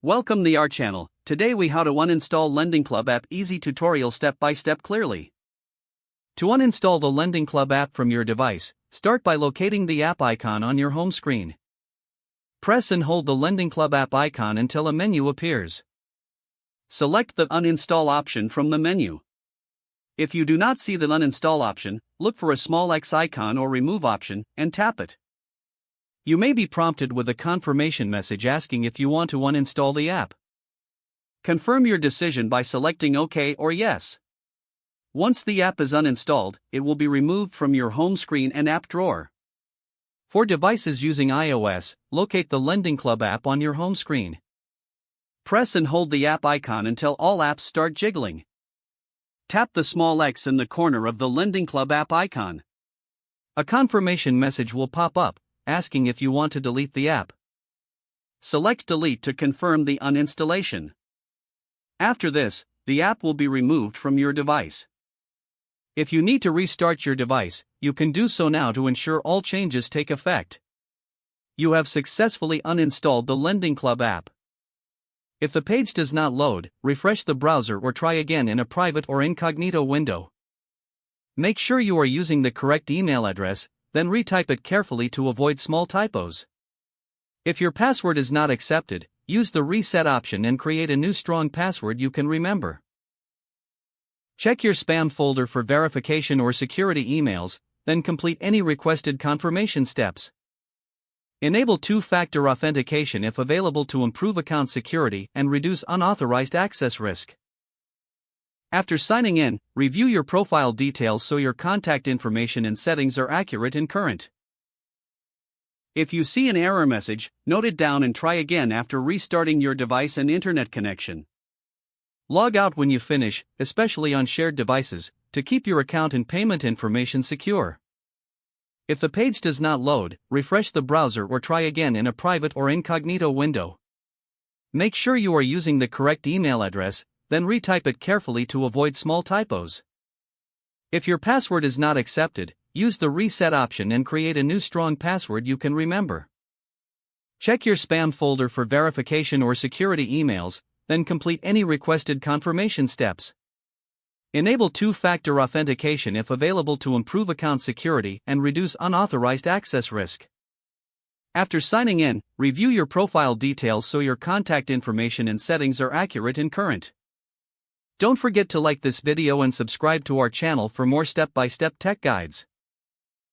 Welcome to our channel. Today we how to uninstall LendingClub app, easy tutorial step by step clearly. To uninstall the LendingClub app from your device, start by locating the app icon on your home screen. Press and hold the LendingClub app icon until a menu appears. Select the uninstall option from the menu. If you do not see the uninstall option, look for a small X icon or remove option and tap it. You may be prompted with a confirmation message asking if you want to uninstall the app. Confirm your decision by selecting OK or Yes. Once the app is uninstalled, it will be removed from your home screen and app drawer. For devices using iOS, locate the LendingClub app on your home screen. Press and hold the app icon until all apps start jiggling. Tap the small X in the corner of the LendingClub app icon. A confirmation message will pop up, asking if you want to delete the app. Select Delete to confirm the uninstallation. After this, the app will be removed from your device. If you need to restart your device, you can do so now to ensure all changes take effect. You have successfully uninstalled the LendingClub app. If the page does not load, refresh the browser or try again in a private or incognito window. Make sure you are using the correct email address, then retype it carefully to avoid small typos. If your password is not accepted, use the reset option and create a new strong password you can remember. Check your spam folder for verification or security emails, then complete any requested confirmation steps. Enable two-factor authentication if available to improve account security and reduce unauthorized access risk. After signing in, review your profile details so your contact information and settings are accurate and current. If you see an error message, note it down and try again after restarting your device and internet connection. Log out when you finish, especially on shared devices, to keep your account and payment information secure. If the page does not load, refresh the browser or try again in a private or incognito window. Make sure you are using the correct email address, then retype it carefully to avoid small typos. If your password is not accepted, use the reset option and create a new strong password you can remember. Check your spam folder for verification or security emails, then complete any requested confirmation steps. Enable two-factor authentication if available to improve account security and reduce unauthorized access risk. After signing in, review your profile details so your contact information and settings are accurate and current. Don't forget to like this video and subscribe to our channel for more step-by-step tech guides.